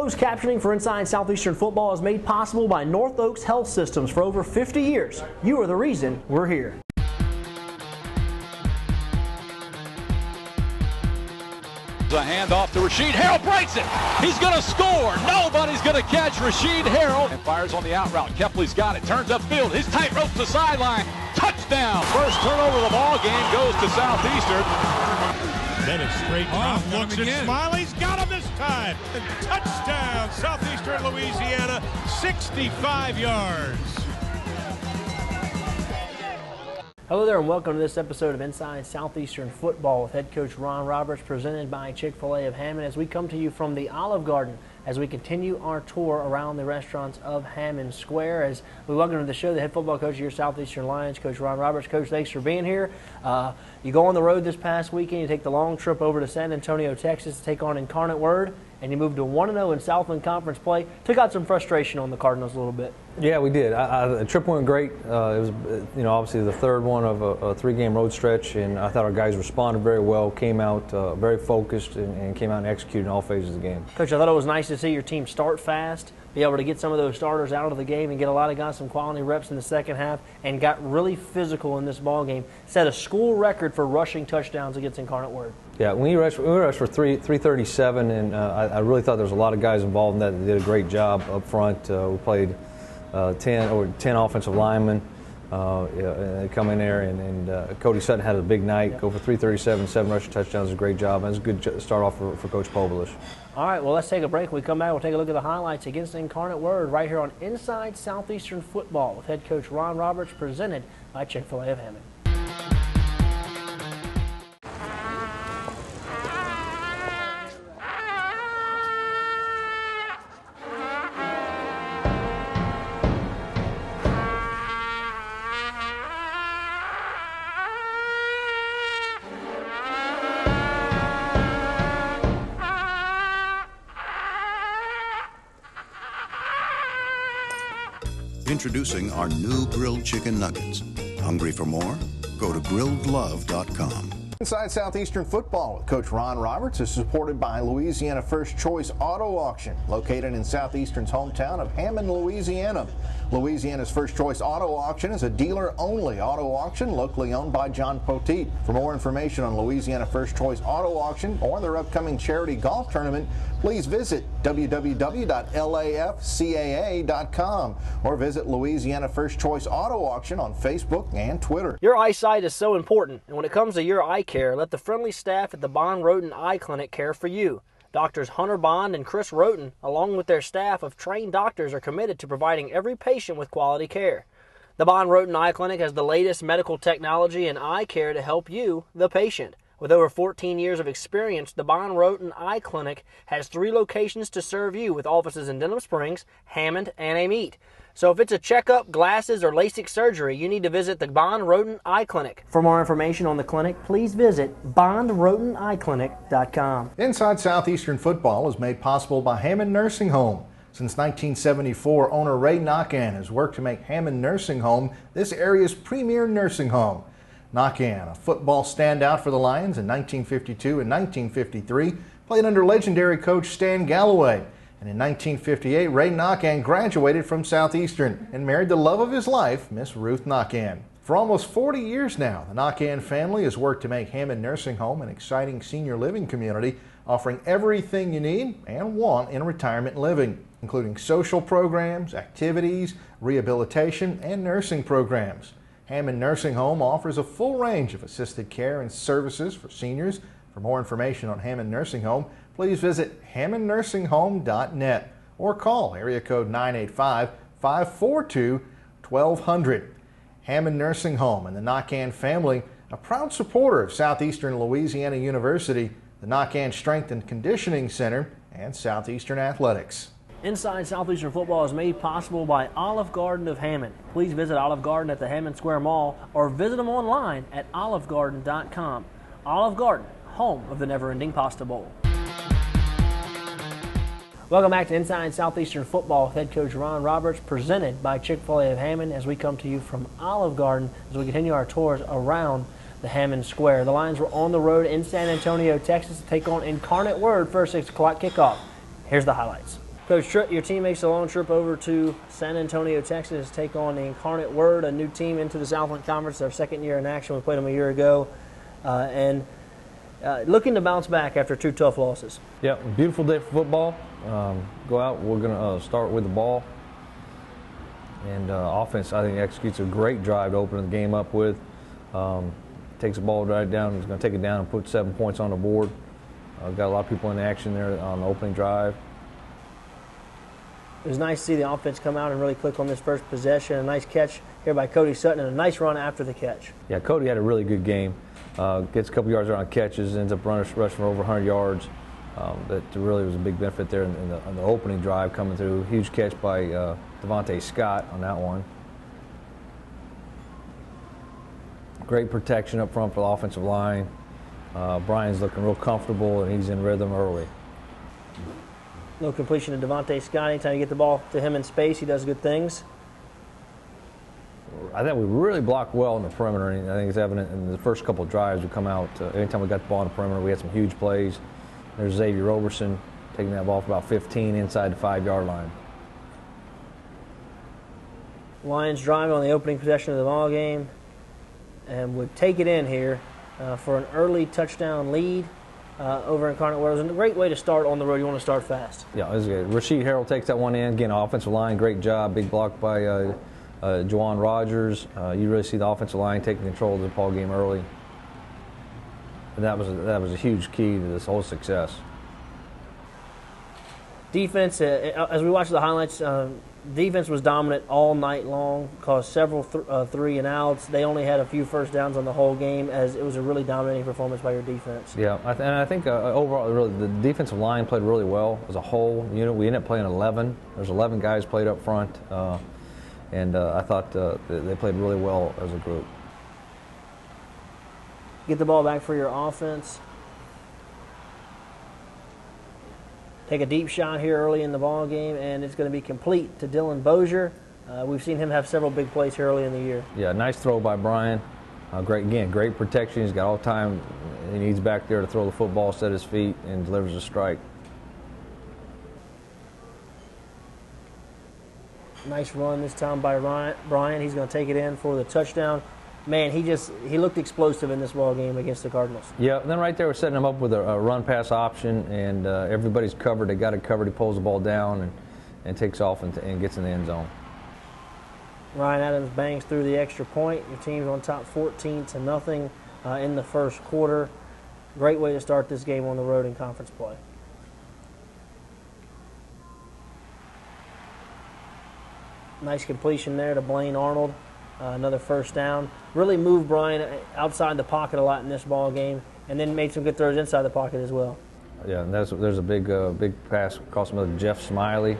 Closed captioning for Inside Southeastern Football is made possible by North Oaks Health Systems for over 50 years. You are the reason we're here. A handoff to Rasheed Harrell, breaks it. He's going to score. Nobody's going to catch Rasheed Harrell. And fires on the out route. Kepley's got it. Turns upfield. His tightrope to the sideline. Touchdown. First turnover of the ball game goes to Southeastern. Then it's straight drop. Looks at Smiley's got him this time. And touchdown, Southeastern Louisiana, 65 yards. Hello there and welcome to this episode of Inside Southeastern Football with head coach Ron Roberts, presented by Chick-fil-A of Hammond, as we come to you from the Olive Garden as we continue our tour around the restaurants of Hammond Square. As we welcome to the show the head football coach of your Southeastern Lions, Coach Ron Roberts. Coach, thanks for being here. You go on the road this past weekend. You take the long trip over to San Antonio, Texas to take on Incarnate Word, and you moved to 1-0 in Southland Conference play. Took out some frustration on the Cardinals a little bit. Yeah, we did. The trip went great. It was, obviously the third one of a three-game road stretch, and I thought our guys responded very well, came out very focused, and came out and executed in all phases of the game. Coach, I thought it was nice to see your team start fast, be able to get some of those starters out of the game and get a lot of guys some quality reps in the second half, and got really physical in this ball game. Set a school record for rushing touchdowns against Incarnate Word. Yeah, we rushed for 337, and I really thought there was a lot of guys involved in that did a great job up front. We played 10 offensive linemen come in there, and Cody Sutton had a big night. Yep. Go for 337, 7 rushing touchdowns, a great job. That's a good start off for Coach Povilish. All right, well, let's take a break. When we come back, we'll take a look at the highlights against Incarnate Word right here on Inside Southeastern Football with head coach Ron Roberts, presented by Chick-fil-A of Hammond. Introducing our new grilled chicken nuggets. Hungry for more? Go to grilledlove.com. Inside Southeastern Football with Coach Ron Roberts is supported by Louisiana First Choice Auto Auction, located in Southeastern's hometown of Hammond, Louisiana. Louisiana's First Choice Auto Auction is a dealer-only auto auction locally owned by John Poteet. For more information on Louisiana First Choice Auto Auction or their upcoming charity golf tournament, please visit www.lafcaa.com or visit Louisiana First Choice Auto Auction on Facebook and Twitter. Your eyesight is so important, and when it comes to your eye care, let the friendly staff at the Bond Roten Eye Clinic care for you. Doctors Hunter Bond and Chris Roten, along with their staff of trained doctors, are committed to providing every patient with quality care. The Bond Roten Eye Clinic has the latest medical technology and eye care to help you, the patient. With over 14 years of experience, the Bond Roten Eye Clinic has 3 locations to serve you, with offices in Denham Springs, Hammond, and Amite. So if it's a checkup, glasses, or LASIK surgery, you need to visit the Bond Roten Eye Clinic. For more information on the clinic, please visit bondroteneyeclinic.com. Inside Southeastern Football is made possible by Hammond Nursing Home. Since 1974, owner Ray Knockan has worked to make Hammond Nursing Home this area's premier nursing home. Knockan, a football standout for the Lions in 1952 and 1953, played under legendary coach Stan Galloway. And in 1958, Ray Knockan graduated from Southeastern and married the love of his life, Miss Ruth Knockan. For almost 40 years now, the Knockan family has worked to make Hammond Nursing Home an exciting senior living community, offering everything you need and want in retirement living, including social programs, activities, rehabilitation, and nursing programs. Hammond Nursing Home offers a full range of assisted care and services for seniors. For more information on Hammond Nursing Home, please visit hammondnursinghome.net or call area code 985-542-1200. Hammond Nursing Home and the Knockan family, a proud supporter of Southeastern Louisiana University, the Knockan Strength and Conditioning Center, and Southeastern Athletics. Inside Southeastern Football is made possible by Olive Garden of Hammond. Please visit Olive Garden at the Hammond Square Mall or visit them online at olivegarden.com. Olive Garden, home of the never-ending Pasta Bowl. Welcome back to Inside Southeastern Football with head coach Ron Roberts, presented by Chick-fil-A of Hammond, as we come to you from Olive Garden as we continue our tours around the Hammond Square. The Lions were on the road in San Antonio, Texas to take on Incarnate Word for a 6 o'clock kickoff. Here's the highlights. Coach, your team makes a long trip over to San Antonio, Texas to take on the Incarnate Word, a new team into the Southland Conference, their second year in action. We played them a year ago. Looking to bounce back after 2 tough losses. Yeah, beautiful day for football. Go out, we're going to start with the ball. And offense, I think, executes a great drive to open the game up with. Takes the ball right down, he's going to take it down and put 7 points on the board. Got a lot of people in action there on the opening drive. It was nice to see the offense come out and really click on this first possession. A nice catch here by Cody Sutton and a nice run after the catch. Yeah, Cody had a really good game. Gets a couple yards around catches, ends up rushing for over 100 yards. That really was a big benefit there in the opening drive coming through. Huge catch by Devontae Scott on that one. Great protection up front for the offensive line. Brian's looking real comfortable, and he's in rhythm early. No completion to Devontae Scott. Anytime you get the ball to him in space, he does good things. I think we really blocked well in the perimeter, and I think it's evident in the first couple of drives we come out. Anytime we got the ball in the perimeter, we had some huge plays. There's Xavier Roberson taking that ball for about 15 inside the 5-yard line. Lions driving on the opening possession of the ball game and would take it in here for an early touchdown lead over Incarnate Word. It was a great way to start on the road. You want to start fast. Yeah, it was good. Rasheed Harrell takes that one in. Again, offensive line, great job. Big block by Juwan Rogers. You really see the offensive line taking control of the ball game early. And that was a huge key to this whole success. Defense, as we watched the highlights, defense was dominant all night long, caused several 3-and-outs. They only had a few first downs on the whole game, as it was a really dominating performance by your defense. Yeah, and I think overall, really, the defensive line played really well as a whole unit. We ended up playing 11. There's 11 guys played up front, and I thought they played really well as a group. Get the ball back for your offense. Take a deep shot here early in the ball game, and it's going to be complete to Dylan Bozier. We've seen him have several big plays here early in the year. Yeah, nice throw by Brian. Great protection. He's got all the time he needs back there to throw the football, set his feet, and delivers a strike. Nice run this time by Brian. He's going to take it in for the touchdown. Man, he looked explosive in this ball game against the Cardinals. Yeah, then right there we're setting him up with a run-pass option, and everybody's covered. They got it covered. He pulls the ball down and takes off and gets in the end zone. Ryan Adams bangs through the extra point. Your team's on top 14-0 in the first quarter. Great way to start this game on the road in conference play. Nice completion there to Blaine Arnold. Another first down. Really moved Brian outside the pocket a lot in this ball game, and then made some good throws inside the pocket as well. Yeah, and there's a big pass across the middle to Jeff Smiley.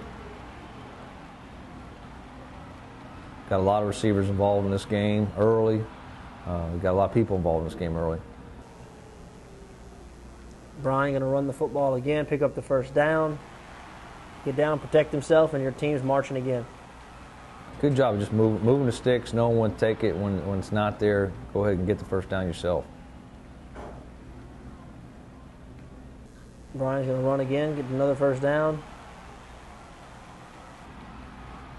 Got a lot of receivers involved in this game early. We got a lot of people involved in this game early. Brian going to run the football again, pick up the first down, get down, protect himself, and your team's marching again. Good job of just moving the sticks, knowing when to take it. When it's not there, go ahead and get the first down yourself. Brian's going to run again, get another first down.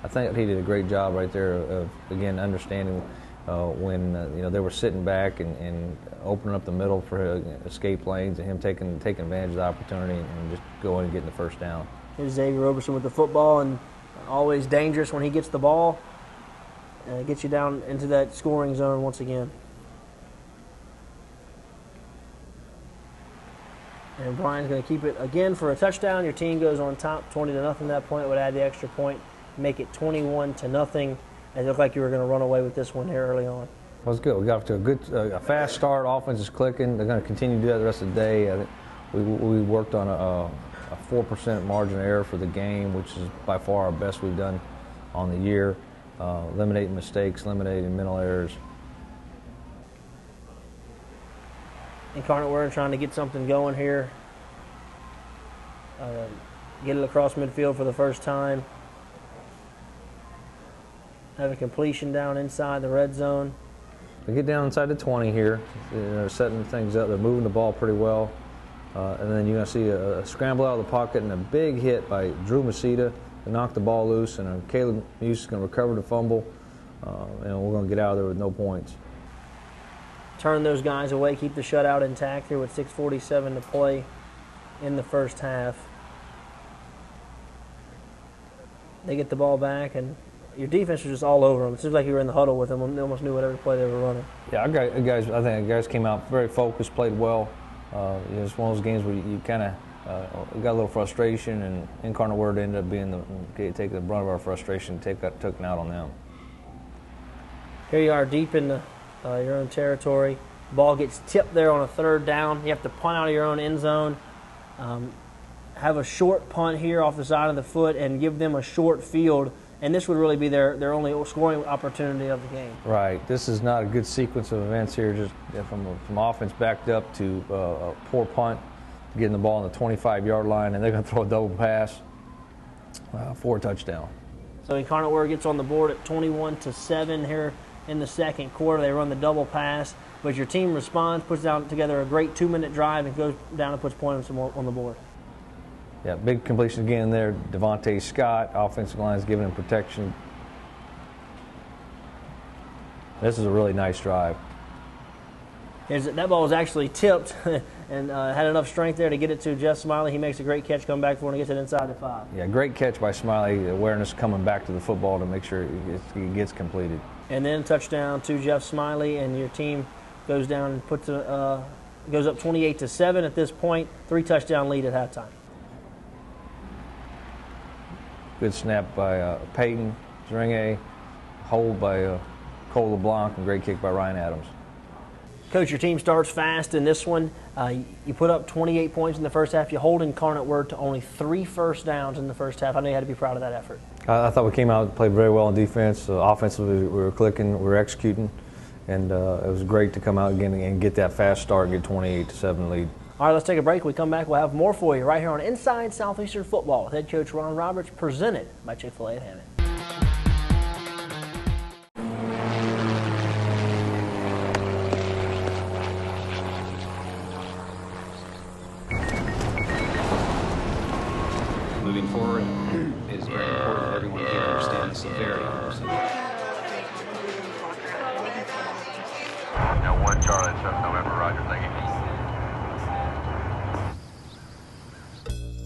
I think he did a great job right there of, again, understanding when they were sitting back and opening up the middle for escape lanes, and him taking advantage of the opportunity and just going and getting the first down. Here's Xavier Roberson with the football, and always dangerous when he gets the ball. Gets you down into that scoring zone once again. And Brian's going to keep it again for a touchdown. Your team goes on top 20-0 at that point. Would add the extra point, make it 21-0. It looked like you were going to run away with this one here early on. Well, it was good. We got off to a fast start. Offense is clicking. They're going to continue to do that the rest of the day. I think we worked on a 4% margin of error for the game, which is by far our best we've done on the year. Eliminating mistakes, eliminating mental errors. Incarnate Word trying to get something going here. Get it across midfield for the first time. Have a completion down inside the red zone. They get down inside the 20 here. They're setting things up. They're moving the ball pretty well. And then you're going to see a scramble out of the pocket and a big hit by Drew Masita to knock the ball loose, and Caleb Muse is going to recover the fumble, and we're going to get out of there with no points. Turn those guys away, keep the shutout intact here with 6:47 to play in the first half. They get the ball back, and your defense was just all over them. It seems like you were in the huddle with them. They almost knew whatever play they were running. Yeah, I think the guys came out very focused, played well. It's one of those games where you kind of got a little frustration, and Incarnate Word ended up being taking the brunt of our frustration, took it out on them. Here you are deep in your own territory. Ball gets tipped there on a third down. You have to punt out of your own end zone. Have a short punt here off the side of the foot and give them a short field, and this would really be their only scoring opportunity of the game. Right. This is not a good sequence of events here, just from offense backed up to a poor punt, getting the ball on the 25-yard line, and they're going to throw a double pass for a touchdown. So Incarnate Word gets on the board at 21-7 here in the second quarter. They run the double pass, but your team responds, puts together a great 2-minute drive, and goes down and puts points on the board. Yeah, big completion again there. Devontae Scott, offensive line is giving him protection. This is a really nice drive. That ball was actually tipped and had enough strength there to get it to Jeff Smiley. He makes a great catch, come back for it, and gets it inside the 5. Yeah, great catch by Smiley. Awareness coming back to the football to make sure it gets completed. And then touchdown to Jeff Smiley, and your team goes down and goes up 28-7 at this point. 3-touchdown lead at halftime. Good snap by Peyton Zeringue, hold by Cole LeBlanc, and great kick by Ryan Adams. Coach, your team starts fast in this one. You put up 28 points in the first half. You hold Incarnate Word to only 3 first downs in the first half. I know you had to be proud of that effort. I thought we came out and played very well on defense. Offensively, we were clicking, we were executing, and it was great to come out again and get that fast start and get 28-7 lead. All right, let's take a break. When we come back, we'll have more for you right here on Inside Southeastern Football with head coach Ron Roberts, presented by Chick-fil-A of Hammond. Moving forward, it is very important that everyone here understand the severity of our situation. Now 1 Charlie, 7 November, Roger, thank you.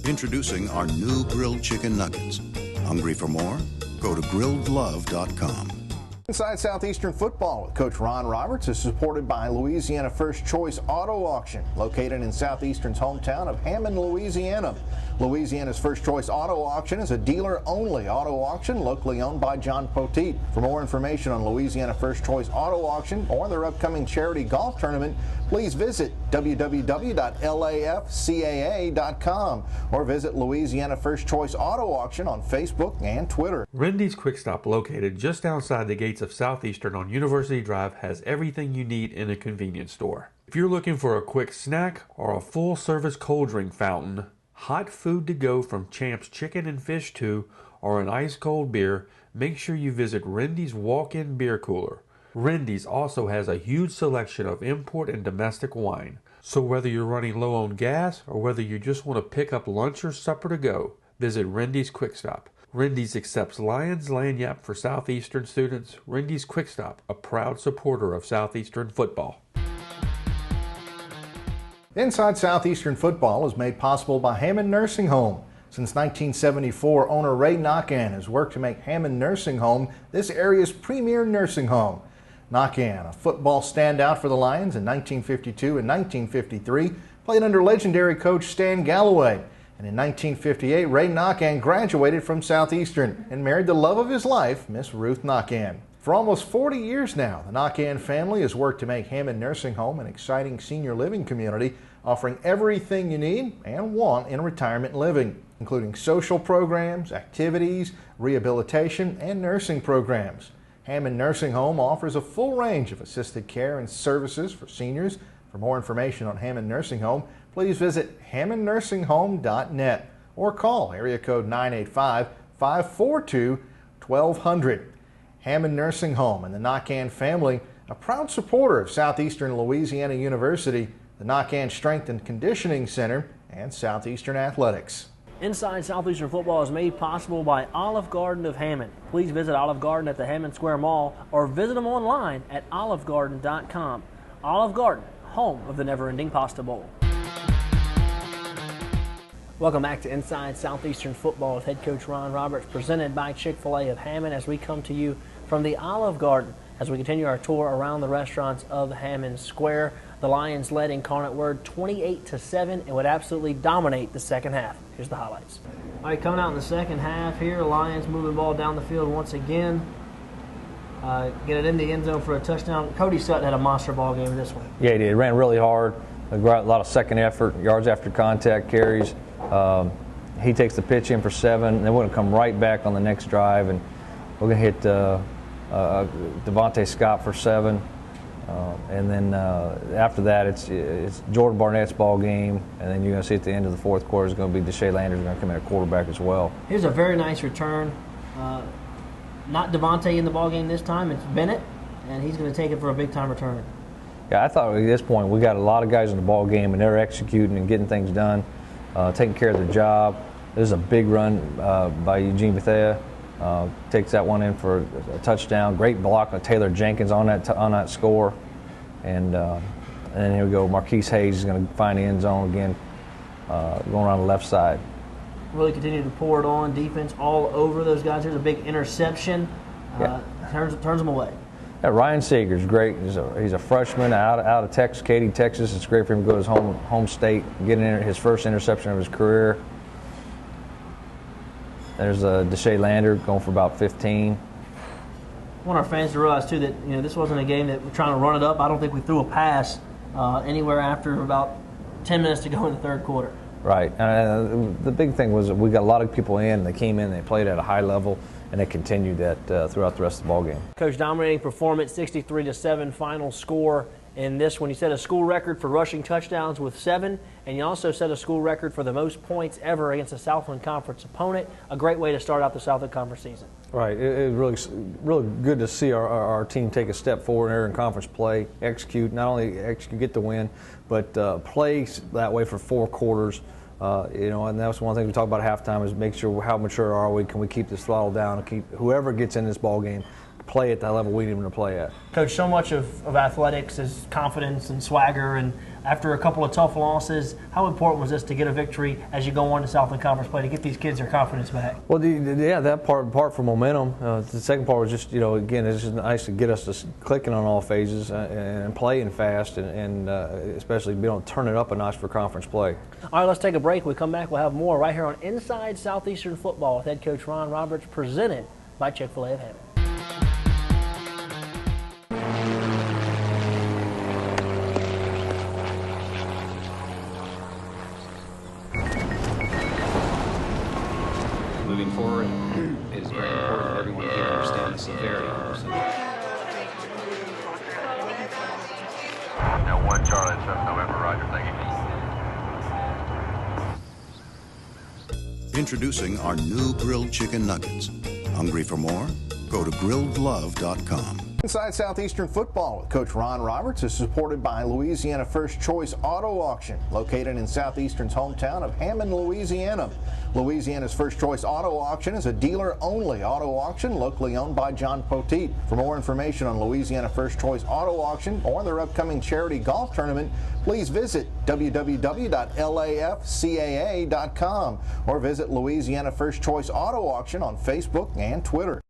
Introducing our new grilled chicken nuggets. Hungry for more? Go to grilledlove.com. Inside Southeastern Football with Coach Ron Roberts is supported by Louisiana First Choice Auto Auction, located in Southeastern's hometown of Hammond, Louisiana. Louisiana's First Choice Auto Auction is a dealer-only auto auction locally owned by John Poteet. For more information on Louisiana First Choice Auto Auction or their upcoming charity golf tournament, please visit www.lafcaa.com or visit Louisiana First Choice Auto Auction on Facebook and Twitter. Rendy's Quick Stop, located just outside the gates of Southeastern on University Drive, has everything you need in a convenience store. If you're looking for a quick snack or a full-service cold drink fountain, hot food to go from Champ's Chicken and Fish 2, or an ice-cold beer, make sure you visit Rendy's Walk-In Beer Cooler. Rendy's also has a huge selection of import and domestic wine. So whether you're running low on gas or whether you just want to pick up lunch or supper to go, visit Rendy's Quick Stop. Rendy's accepts Lions Lanyap for Southeastern students. Rendy's Quick Stop, a proud supporter of Southeastern football. Inside Southeastern Football is made possible by Hammond Nursing Home. Since 1974, owner Ray Knockan has worked to make Hammond Nursing Home this area's premier nursing home. Knockan, a football standout for the Lions in 1952 and 1953, played under legendary coach Stan Galloway. And in 1958, Ray Knockan graduated from Southeastern and married the love of his life, Miss Ruth Knockan. For almost 40 years now, the Knockan family has worked to make Hammond Nursing Home an exciting senior living community, offering everything you need and want in retirement living, including social programs, activities, rehabilitation, and nursing programs. Hammond Nursing Home offers a full range of assisted care and services for seniors. For more information on Hammond Nursing Home, please visit hammondnursinghome.net or call area code 985-542-1200. Hammond Nursing Home and the Knockan family, a proud supporter of Southeastern Louisiana University, the Knockan Strength and Conditioning Center, and Southeastern Athletics. Inside Southeastern Football is made possible by Olive Garden of Hammond. Please visit Olive Garden at the Hammond Square Mall or visit them online at olivegarden.com. Olive Garden, home of the never-ending Pasta Bowl. Welcome back to Inside Southeastern Football with head coach Ron Roberts, presented by Chick-fil-A of Hammond, as we come to you from the Olive Garden as we continue our tour around the restaurants of Hammond Square. The Lions led Incarnate Word 28-7 and would absolutely dominate the second half. Here's the highlights. All right, coming out in the second half here, Lions moving the ball down the field once again. Get it in the end zone for a touchdown. Cody Sutton had a monster ball game in this one. Yeah, he did. Ran really hard. A lot of second effort, yards after contact, carries. He takes the pitch in for 7, and then we're going to come right back on the next drive, and we're going to hit Devontae Scott for 7. And then after that, it's Jordan Barnett's ball game, and then you're going to see at the end of the fourth quarter is going to be Deshae Landers going to come in at quarterback as well. Here's a very nice return. Not Devontae in the ball game this time. It's Bennett, and he's going to take it for a big-time return. Yeah, I thought at this point we got a lot of guys in the ball game, and they're executing and getting things done, taking care of their job. There's a big run by Eugene Bethea. Takes that one in for a touchdown. Great block of Taylor Jenkins on that score. And then here we go. Marquise Hayes is going to find the end zone again, going around the left side. Really continue to pour it on. Defense all over those guys. There's a big interception. Turns them away. Yeah, Ryan Seeger's great. He's a freshman out of Texas, Katy, Texas. It's great for him to go to his home state, getting his first interception of his career. There's Deshae Lander going for about 15. I want our fans to realize, too, that this wasn't a game that we're trying to run it up. I don't think we threw a pass anywhere after about 10 minutes to go in the third quarter. Right. The big thing was that we got a lot of people in. They came in, they played at a high level, and they continued that throughout the rest of the ball game. Coach, dominating performance, 63-7 final score in this one. You set a school record for rushing touchdowns with 7, and you also set a school record for the most points ever against a Southland Conference opponent. A great way to start out the Southland Conference season. Right. It was really good to see our team take a step forward in conference play, execute, not only get the win, but play that way for 4 quarters. And that's one of the things we talk about at halftime is make sure how mature are we, can we keep this throttle down and keep whoever gets in this ball game play at that level we need them to play at. Coach, so much of athletics is confidence and swagger, and after a couple of tough losses, how important was this to get a victory as you go on to Southland Conference play to get these kids their confidence back? Well, that part for momentum. The second part was just, again, it's just nice to get us to clicking on all phases and playing fast, and especially be able to turn it up a notch for conference play. All right, let's take a break. When we come back, we'll have more right here on Inside Southeastern Football with head coach Ron Roberts, presented by Chick-fil-A of Hammond. Moving forward is very important for everyone here to understand the severity of this. Now 1 Charlie, 7 November, Roger, thank you. Introducing our new grilled chicken nuggets. Hungry for more? Go to grilledlove.com. Inside Southeastern Football with Coach Ron Roberts is supported by Louisiana First Choice Auto Auction, located in Southeastern's hometown of Hammond, Louisiana. Louisiana's First Choice Auto Auction is a dealer-only auto auction locally owned by John Poteet. For more information on Louisiana First Choice Auto Auction or their upcoming charity golf tournament, please visit www.lafcaa.com or visit Louisiana First Choice Auto Auction on Facebook and Twitter.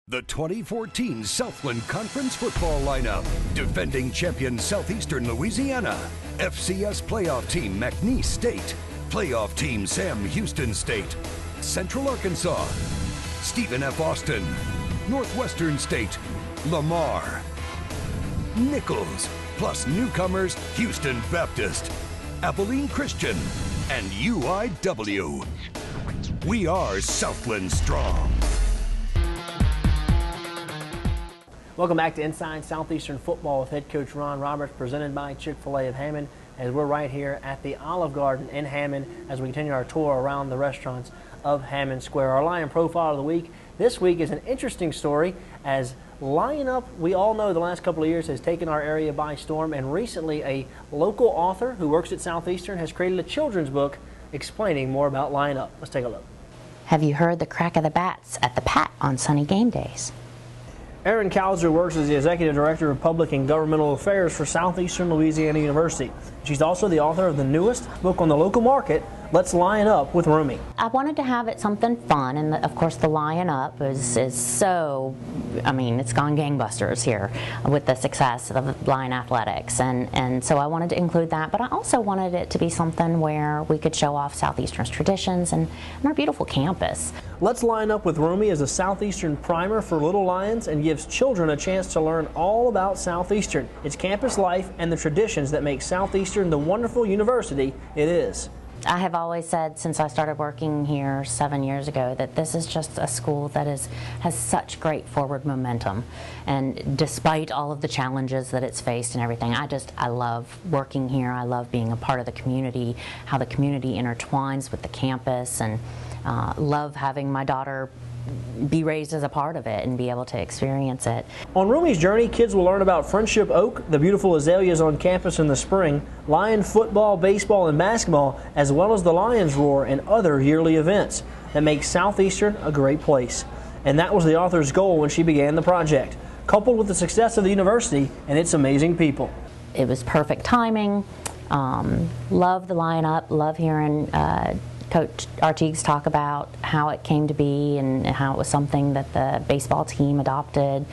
The 2014 Southland Conference football lineup. Defending champion Southeastern Louisiana. FCS playoff team McNeese State. Playoff team Sam Houston State. Central Arkansas. Stephen F. Austin. Northwestern State. Lamar. Nichols. Plus newcomers Houston Baptist. Abilene Christian. And UIW. We are Southland Strong. Welcome back to Inside Southeastern Football with head coach Ron Roberts, presented by Chick-fil-A of Hammond, as we're right here at the Olive Garden in Hammond as we continue our tour around the restaurants of Hammond Square. Our Lion Profile of the Week this week is an interesting story as Line Up, we all know the last couple of years has taken our area by storm, and recently a local author who works at Southeastern has created a children's book explaining more about Line Up. Let's take a look. Have you heard the crack of the bats at the Pat on sunny game days? Erin Kalzer works as the Executive Director of Public and Governmental Affairs for Southeastern Louisiana University. She's also the author of the newest book on the local market, Let's Line Up with Rumi. I wanted to have it something fun, and of course the Line Up is so, I mean, it's gone gangbusters here with the success of Lion Athletics, and so I wanted to include that, but I also wanted it to be something where we could show off Southeastern's traditions and our beautiful campus. Let's Line Up with Rumi is a Southeastern primer for little lions and gives children a chance to learn all about Southeastern, its campus life, and the traditions that make Southeastern the wonderful university it is. I have always said since I started working here 7 years ago that this is just a school that has such great forward momentum, and despite all of the challenges that it's faced and everything, I love working here. I love being a part of the community, how the community intertwines with the campus, and love having my daughter be raised as a part of it and be able to experience it. On Rumi's journey, kids will learn about Friendship Oak, the beautiful azaleas on campus in the spring, Lion football, baseball, and basketball, as well as the Lions Roar and other yearly events that make Southeastern a great place. And that was the author's goal when she began the project, coupled with the success of the university and its amazing people. It was perfect timing. Love the Line Up, love hearing Coach Artigues talk about how it came to be and how it was something that the baseball team adopted,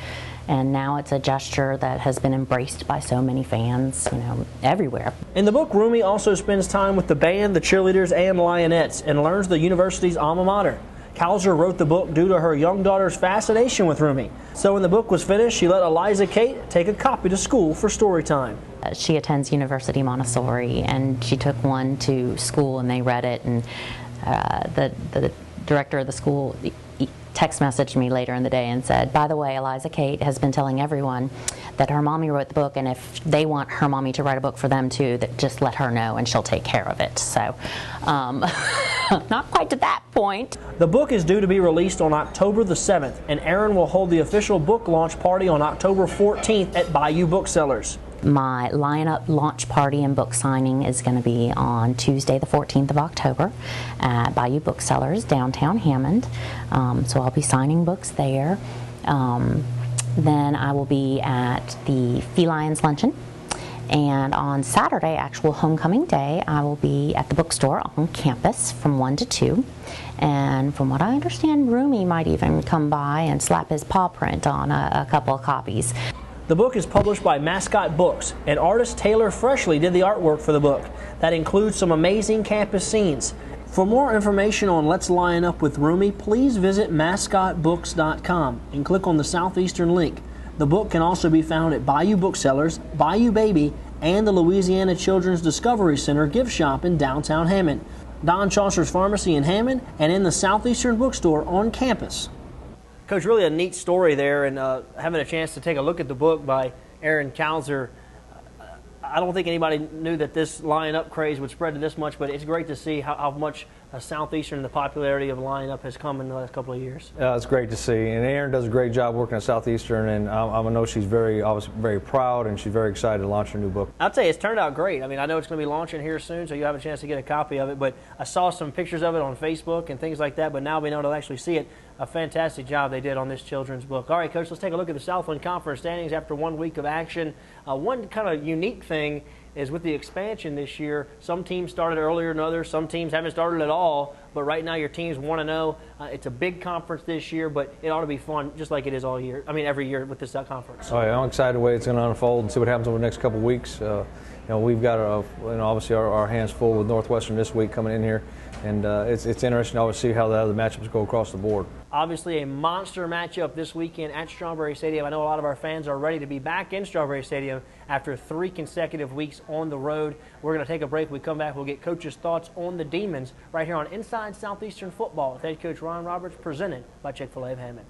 and now it's a gesture that has been embraced by so many fans, you know, everywhere. In the book, Rumi also spends time with the band, the cheerleaders, and Lionettes, and learns the university's alma mater. Kalzer wrote the book due to her young daughter's fascination with Rumi. So when the book was finished, she let Eliza Kate take a copy to school for story time. She attends University Montessori, and she took one to school and they read it, and the director of the school text messaged me later in the day and said, by the way, Eliza Kate has been telling everyone that her mommy wrote the book, and if they want her mommy to write a book for them too, that just let her know and she'll take care of it. So not quite to that point. The book is due to be released on October the 7th, and Erin will hold the official book launch party on October 14th at Bayou Booksellers. My Line Up launch party and book signing is going to be on Tuesday the 14th of October at Bayou Booksellers, downtown Hammond. So I'll be signing books there. Then I will be at the Felines Luncheon. And on Saturday, actual homecoming day, I will be at the bookstore on campus from 1 to 2. And from what I understand, Rumi might even come by and slap his paw print on a couple of copies. The book is published by Mascot Books, and artist Taylor Freshley did the artwork for the book. That includes some amazing campus scenes. For more information on Let's Line Up with Rumi, please visit mascotbooks.com and click on the Southeastern link. The book can also be found at Bayou Booksellers, Bayou Baby, and the Louisiana Children's Discovery Center gift shop in downtown Hammond, Don Chaucer's Pharmacy in Hammond, and in the Southeastern Bookstore on campus. Coach, really a neat story there, and having a chance to take a look at the book by Erin Kalzer. I don't think anybody knew that this Line Up craze would spread to this much, but it's great to see how much Southeastern, the popularity of Line Up has come in the last couple of years. It's great to see, and Erin does a great job working at Southeastern, and I know she's obviously very proud, and she's very excited to launch her new book. I'll tell you, it's turned out great. I mean, I know it's going to be launching here soon, so you have a chance to get a copy of it, but I saw some pictures of it on Facebook and things like that, but now being able to actually see it, a fantastic job they did on this children's book. All right, Coach, let's take a look at the Southland Conference standings after 1 week of action. One kind of unique thing is with the expansion this year, some teams started earlier than others, some teams haven't started at all, but right now your teams 1-0. It's a big conference this year, but it ought to be fun just like it is all year. I mean, every year with this conference. Oh, yeah, I'm excited the way it's going to unfold and see what happens over the next couple of weeks. We've got obviously our hands full with Northwestern this week coming in here, and it's interesting to always see how the other matchups go across the board. Obviously a monster matchup this weekend at Strawberry Stadium. I know a lot of our fans are ready to be back in Strawberry Stadium after 3 consecutive weeks on the road. We're going to take a break. When we come back, we'll get Coach's thoughts on the Demons right here on Inside Southeastern Football with head coach Ron Roberts, presented by Chick-fil-A of Hammond.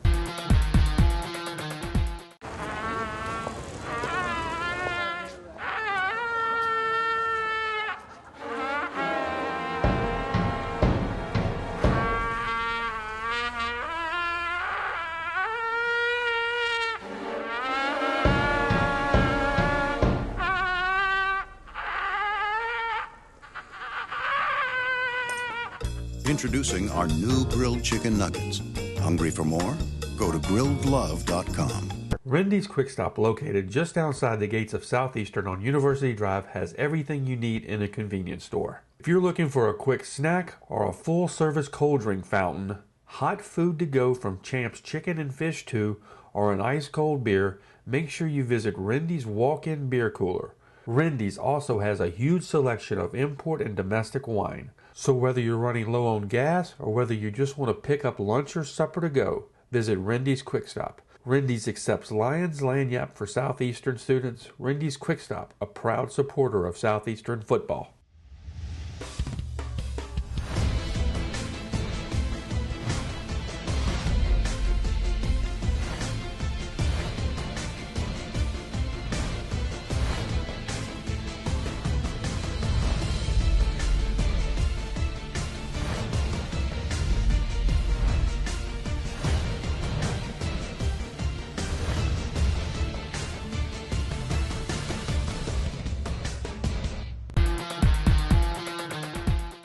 Introducing our new grilled chicken nuggets. Hungry for more? Go to grilledlove.com. Rendy's Quick Stop, located just outside the gates of Southeastern on University Drive, has everything you need in a convenience store. If you're looking for a quick snack or a full-service cold drink fountain, hot food to go from Champ's Chicken and Fish 2, or an ice-cold beer, make sure you visit Rendy's walk-in beer cooler. Rendy's also has a huge selection of import and domestic wine. So whether you're running low on gas or whether you just want to pick up lunch or supper to go, visit Rendy's Quick Stop. Rendy's accepts Lions Lanyap for Southeastern students. Rendy's Quick Stop, a proud supporter of Southeastern football.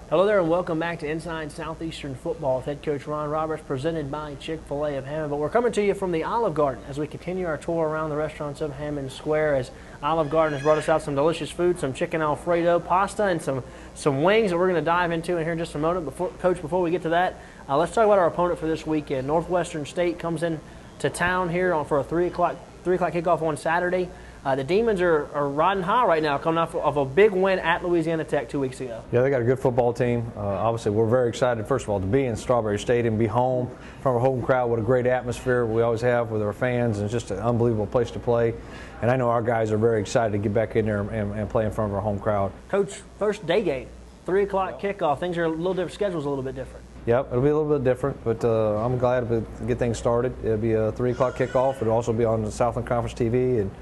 Hello there and welcome back to Inside Southeastern Football with head coach Ron Roberts, presented by Chick-fil-A of Hammond. But we're coming to you from the Olive Garden as we continue our tour around the restaurants of Hammond Square, as Olive Garden has brought us out some delicious food, some chicken Alfredo, pasta, and some wings that we're going to dive into in here in just a moment. Coach, before we get to that, let's talk about our opponent for this weekend. Northwestern State comes in to town here for a 3 o'clock kickoff on Saturday. The Demons are riding high right now, coming off of a big win at Louisiana Tech 2 weeks ago. Yeah, they got a good football team. Obviously, we're very excited, first of all, to be in Strawberry Stadium, be home from our home crowd. What a great atmosphere we always have with our fans, and it's just an unbelievable place to play. And I know our guys are very excited to get back in there and play in front of our home crowd. Coach, first day game, 3 o'clock kickoff. Things are a little different, schedule's a little bit different. Yep, it'll be a little bit different, but I'm glad to get things started. It'll be a 3 o'clock kickoff. It'll also be on the Southland Conference TV, and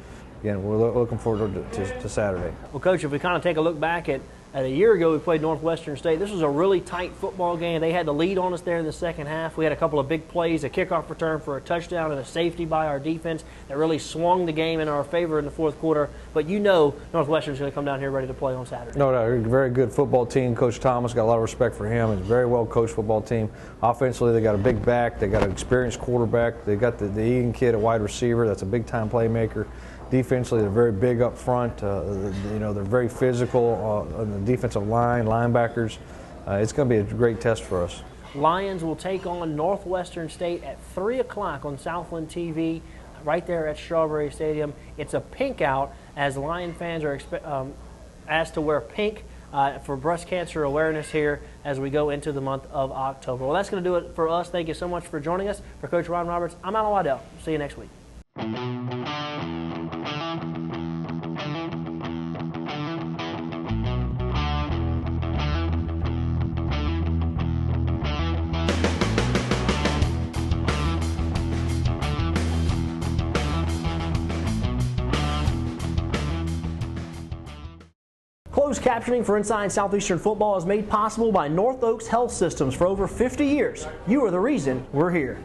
again, we're looking forward to Saturday. Well, Coach, if we kind of take a look back at a year ago, we played Northwestern State. This was a really tight football game. They had the lead on us there in the second half. We had a couple of big plays, a kickoff return for a touchdown and a safety by our defense that really swung the game in our favor in the fourth quarter. But you know Northwestern's going to come down here ready to play on Saturday. No, a very good football team. Coach Thomas, got a lot of respect for him. It's a very well-coached football team. Offensively, they got a big back. They got an experienced quarterback. They got the Egan kid, a wide receiver. That's a big-time playmaker. Defensively, they're very big up front. They're very physical on the defensive line, linebackers. It's going to be a great test for us. Lions will take on Northwestern State at 3 o'clock on Southland TV, right there at Strawberry Stadium. It's a pink out, as Lion fans are asked to wear pink for breast cancer awareness here as we go into the month of October. Well, that's going to do it for us. Thank you so much for joining us. For Coach Ron Roberts, I'm Alan Waddell. See you next week. Closed captioning for Inside Southeastern Football is made possible by North Oaks Health Systems for over 50 years. You are the reason we're here.